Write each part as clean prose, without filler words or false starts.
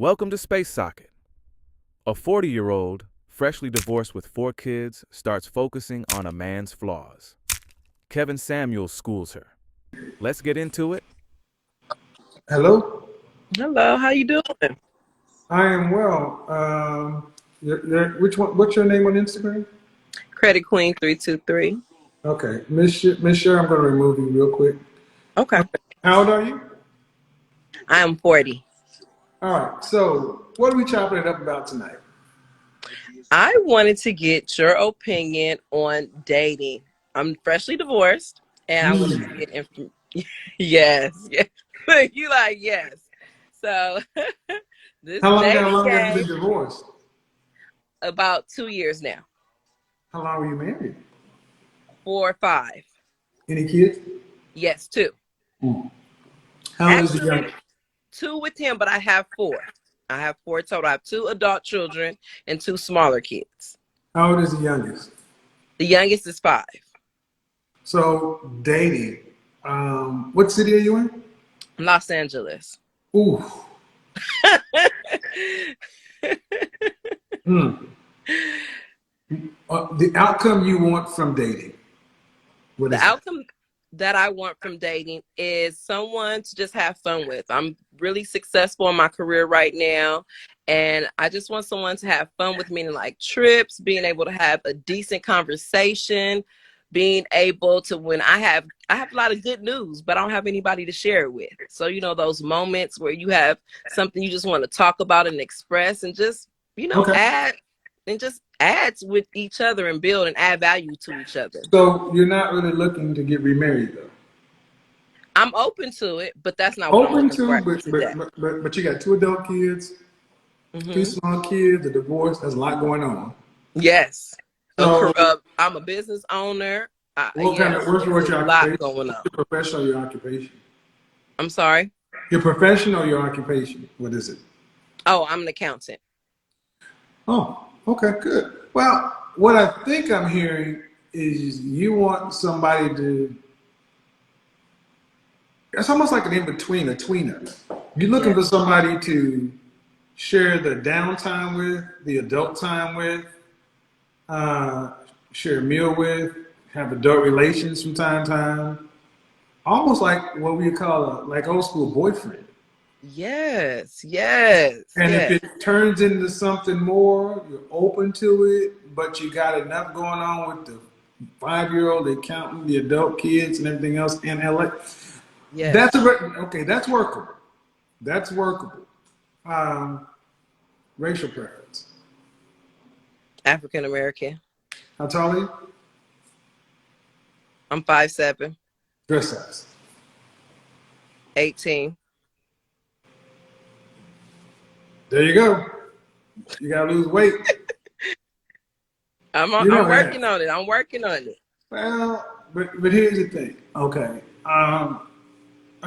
Welcome to Space Socket. A 40-year-old, freshly divorced with 4 kids, starts focusing on a man's flaws. Kevin Samuels schools her. Let's get into it. Hello, Hello, how you doing? I am well. Which one? What's your name on Instagram? Credit Queen 323. Okay, Miss Sher, I'm going to remove you real quick. Okay. How old are you? I am 40. All right. So, what are we chopping it up about tonight? I wanted to get your opinion on dating. I'm freshly divorced and I wanted to Hmm. get yes. Yes. You like yes. So this How dating long have you been game divorced? about 2 years now. How long were you married? 4 or 5. Any kids? Yes, 2. Hmm. How old is the Actually, young? 2 with him, but I have 4. I have 4 total. I have 2 adult children and 2 smaller kids. How old is the youngest? The youngest is 5. So, dating. What city are you in? Los Angeles. Ooh. Hmm. The outcome you want from dating. What The is that? outcome that I want from dating is someone to just have fun with. I'm really successful in my career right now, and I just want someone to have fun with, meaning like trips, being able to have a decent conversation, being able to when I have a lot of good news, but I don't have anybody to share it with. So, those moments where you have something you just want to talk about and express and just, Okay. add and just adds with each other and build and add value to each other. So you're not really looking to get remarried though. I'm open to it, but that's not what I'm Open looking for to, but today. but but but, but you got 2 adult kids, 2 hmm small kids, a divorce. There's a lot going on. Yes. So I'm a business owner. what kind of Yes, what's, it's what's a your lot occupation? going What's on. your profession or your occupation? I'm sorry. Your profession or your occupation? What is it? Oh, I'm an accountant. Oh, okay, good. Well, what I think I'm hearing is you want somebody to. It's almost like an in between, a tweener. You're looking Yes. for somebody to share the downtime with, the adult time with, uh, share a meal with, have adult relations from time to time. Almost like what we call like old school boyfriend. Yes. Yes. And if Yes. it turns into something more, you're open to it, but you got enough going on with the 5-year-old, the accountant, the adult kids, and everything else in LA. Yes. Okay. That's workable. That's workable. Um, Racial preference. African American. How tall are you? I'm 5'7", Dress size. 18. There you go. You gotta lose weight. You know I'm that. working on it. I'm working on it. But here's the thing. Okay. Oh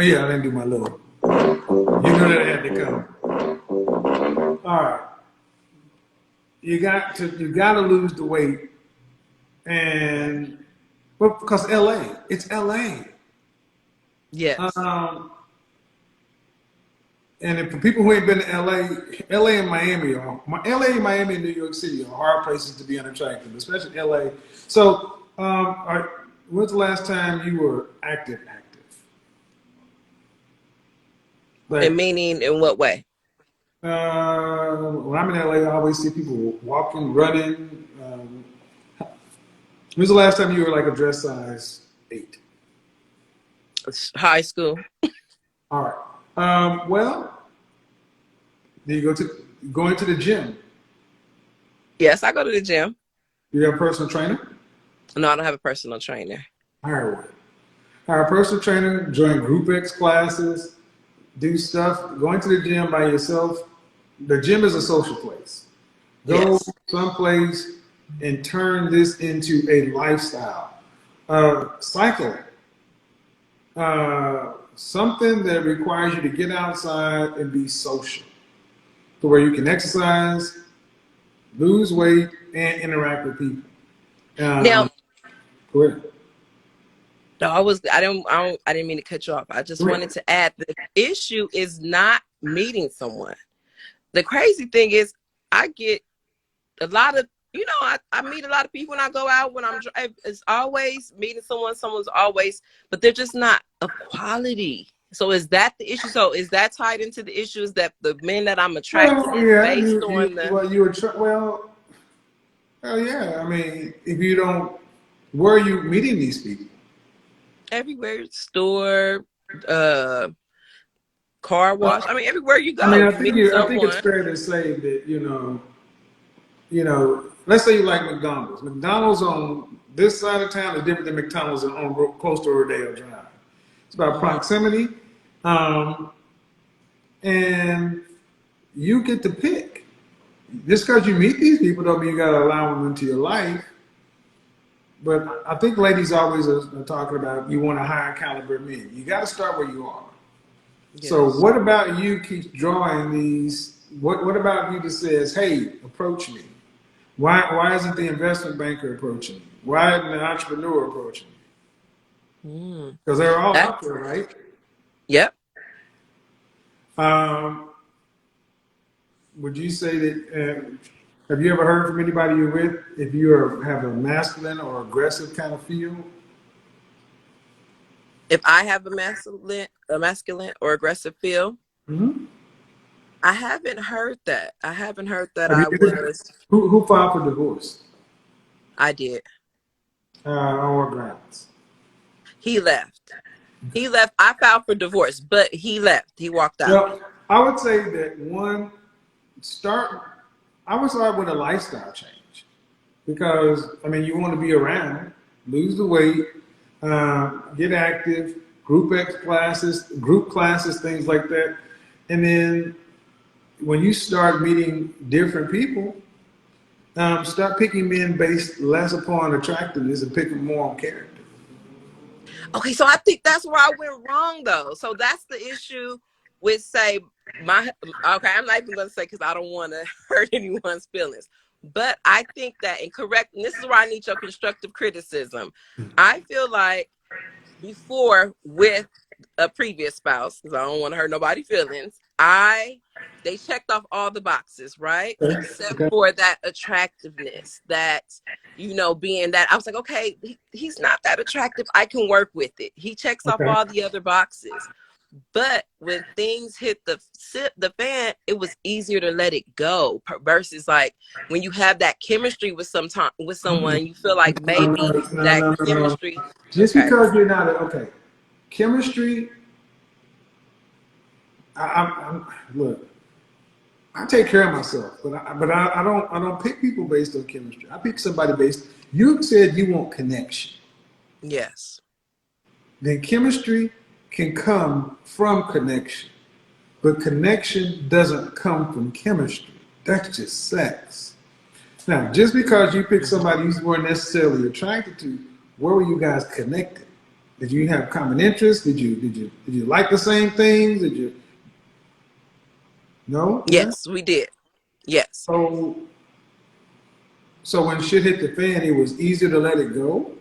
yeah, I didn't do my little. You know that had to come. All right. You got to lose the weight, and well, because LA, it's LA. Yes. Um, and if, for people who ain't been to LA and Miami LA and Miami and New York City are hard places to be unattractive, especially LA. So, when's the last time you were active? And Like, meaning in what way? when I'm in LA, I always see people walking, running. When's the last time you were like a dress size 8? High school. All right. Well, do you going to the gym? Yes, I go to the gym. You have a personal trainer? No, I don't have a personal trainer. Hire one. Hire a personal trainer. Join Group X classes. Do stuff. Going to the gym by yourself. The gym is a social place. Go Yes. someplace and turn this into a lifestyle. Cycling. Something that requires you to get outside and be social, to where you can exercise, lose weight, and interact with people. Now, Go ahead. no, I didn't mean to cut you off. I just Go wanted ahead. to add the issue is not meeting someone. the crazy thing is, I get a lot of, I meet a lot of people when I go out, when I'm driving. It's always meeting someone's always, but they're just not of quality. So is that the issue? So is that tied into the issues that the men that I'm attracted Well, is yeah, based on the well, yeah. I mean, if you don't, where are you meeting these people? everywhere, store, uh, car wash. I mean, everywhere you I mean, go, you meet I think it's someone. fair to say that let's say you like McDonald's. McDonald's on this side of town is different than McDonald's on close to Rodeo Drive. It's about Hmm. proximity, um, and you get to pick. Just because you meet these people don't mean you got to allow them into your life. But I think ladies always are talking about you want a higher caliber men. You got to start where you are. So Yes. what about you keeps drawing these? What about you that says, "Hey, approach me"? Why isn't the investment banker approaching me? Why isn't the entrepreneur approaching me? Mm. Because they're all That. out there, right? Yep. Um, would you say that? Have you ever heard from anybody you're with if have a masculine or aggressive kind of feel? If I have a masculine or aggressive feel, Mm-hmm. I haven't heard that. I haven't heard that Have I you, was. who filed for divorce? I did. On what grounds? He left. He left. I filed for divorce, but he left. He walked out. Well, I would say that start. I would start with a lifestyle change because I mean you want to be around, lose the weight, get active, group classes, things like that, and then when you start meeting different people, start picking men based less upon attractiveness and picking more on character. Okay, so I think that's where I went wrong, though. So that's the issue with, say, my. Okay, I'm not even going to say because I don't want to hurt anyone's feelings. But I think that incorrect, and this is where I need your constructive criticism. I feel like before with a previous spouse, because I don't want to hurt nobody's feelings, they checked off all the boxes, right? Okay. Except Okay. for that attractiveness, that being that I was like, okay, he's not that attractive. I can work with it. He checks off Okay. all the other boxes. But when things hit the fan, it was easier to let it go versus like when you have that chemistry with someone, you feel like maybe that No. chemistry. Just Okay. because you're not okay, chemistry. Look. I take care of myself, I don't pick people based on chemistry. I pick somebody based. You said you want connection. Yes. Then chemistry can come from connection, but connection doesn't come from chemistry. That's just sex. Now, just because you pick Mhm. somebody you weren't necessarily attracted to, where were you guys connected? Did you have common interests? Did you like the same things? Did you no? Yeah. Yes, we did. Yes. So so when shit hit the fan, it was easier to let it go.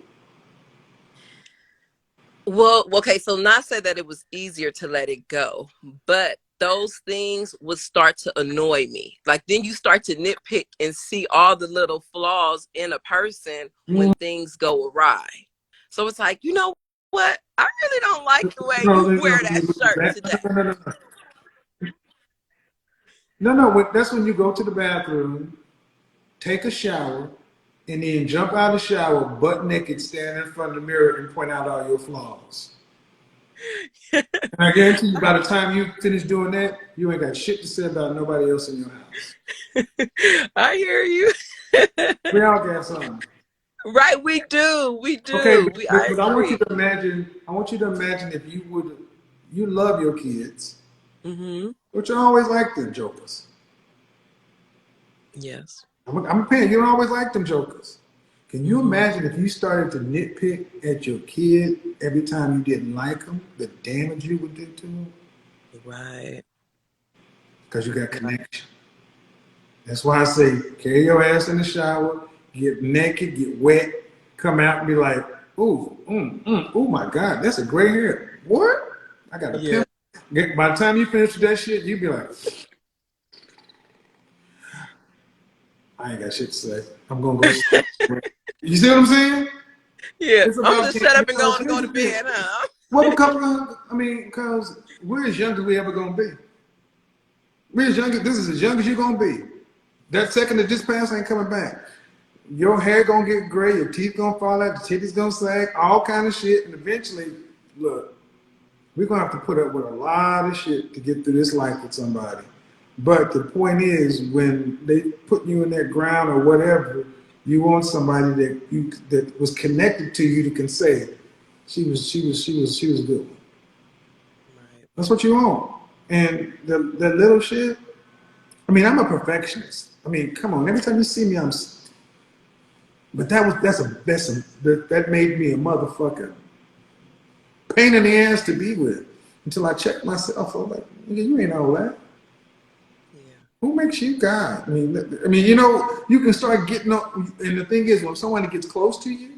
Well, okay, so not say that it was easier to let it go, but those things would start to annoy me. Like then you start to nitpick and see all the little flaws in a person when Mm, things go awry. So it's like, you know what? I really don't like the way no, you no, wear no, that shirt today. no. That's when you go to the bathroom, take a shower, and then jump out of the shower, butt naked, stand in front of the mirror, and point out all your flaws. And I guarantee you, by the time you finish doing that, you ain't got shit to say about nobody else in your house. I hear you. We all got something. Right, we do. We Okay, do. I but I want you agree. to imagine. I want you to imagine if you love your kids, Mm-hmm. but you always like them jokers. Yes. I'm a parent. You don't always like them jokers. Can you Mm-hmm. imagine if you started to nitpick at your kid every time you didn't like them, the damage you would do to them? Right. Because you got Right. connection. That's why I say carry your ass in the shower, get naked, get wet, come out and be like, oh my God, that's a gray hair. What? I got a Yeah. pimple. By the time you finish with that shit, you be like, I ain't got shit to say. I'm gonna go sleep. You see what I'm saying? Yeah, It's I'm about gonna shut up and because go here's to the thing. bed, huh? Well, because we're as young as we ever gonna be. We're as young as this is as young as you're gonna be. That second that just passed ain't coming back. Your hair gonna get gray, your teeth gonna fall out, the titties gonna sag, all kind of shit, and eventually, look, we're gonna have to put up with a lot of shit to get through this life with somebody. But the point is, when they put you in that ground or whatever, you want somebody that was connected to you that can say, she was a good one. Right. That's what you want. And the little shit. I mean, I'm a perfectionist. I mean, come on. Every time you see me, But that made me a motherfucker pain in the ass to be with. Until I checked myself, I was like, nigga, you ain't all that. Yeah. Who makes you God? You can start getting up. And the thing is, when someone gets close to you,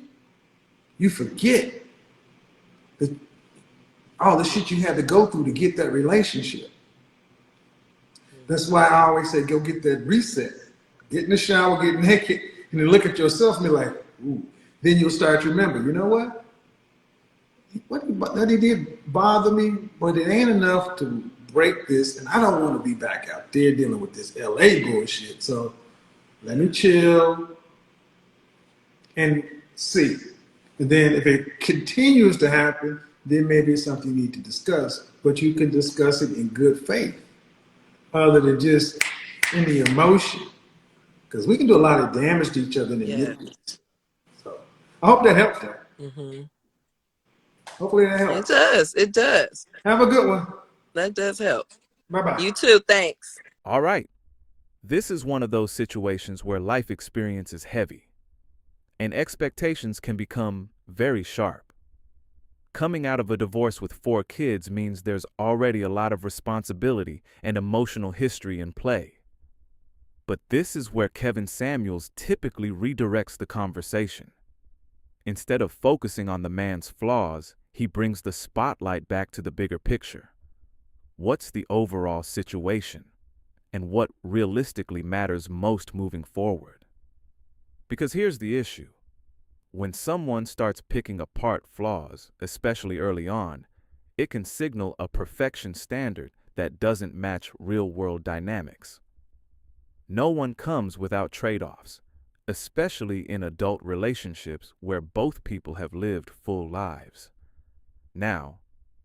you forget that all the shit you had to go through to get that relationship. That's Mm-hmm. why I always say, go get that reset. Get in the shower, get naked, and then look at yourself and be like, ooh. Then you'll start to remember, you know what? That he did bother me, but it ain't enough to break this, and I don't want to be back out there dealing with this LA bullshit. So let me Yeah. chill and see. And then if it continues to happen, then maybe it's something you need to discuss. But you can discuss it in good faith, other than just in the emotion. Because we can do a lot of damage to each other in the Yeah. midst. So I hope that helps. Though. Mm-hmm. Hopefully that It helps. does. It does. Have a good one. That does help. Bye bye. You too. Thanks. All right. This is one of those situations where life experience is heavy, and expectations can become very sharp. Coming out of a divorce with 4 kids means there's already a lot of responsibility and emotional history in play. But this is where Kevin Samuels typically redirects the conversation. Instead of focusing on the man's flaws, he brings the spotlight back to the bigger picture. What's the overall situation? And what realistically matters most moving forward? Because here's the issue. When someone starts picking apart flaws, especially early on, it can signal a perfection standard that doesn't match real-world dynamics. No one comes without trade-offs, especially in adult relationships where both people have lived full lives. Now,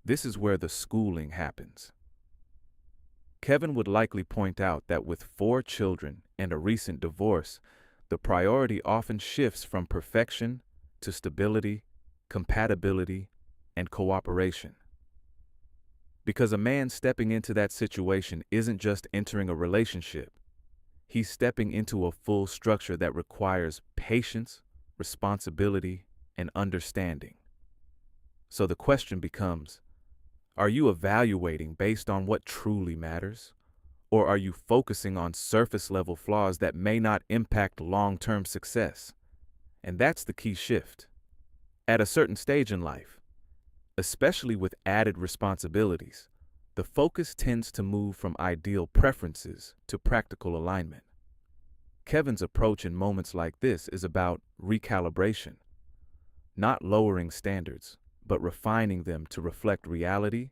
this is where the schooling happens. Kevin would likely point out that with 4 children and a recent divorce, the priority often shifts from perfection to stability, compatibility, and cooperation. Because a man stepping into that situation isn't just entering a relationship, he's stepping into a full structure that requires patience, responsibility, and understanding. So the question becomes, are you evaluating based on what truly matters? Or are you focusing on surface-level flaws that may not impact long-term success? And that's the key shift. At a certain stage in life, especially with added responsibilities, the focus tends to move from ideal preferences to practical alignment. Kevin's approach in moments like this is about recalibration, not lowering standards, but refining them to reflect reality,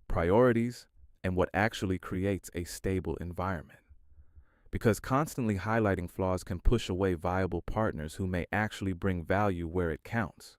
priorities, and what actually creates a stable environment. Because constantly highlighting flaws can push away viable partners who may actually bring value where it counts.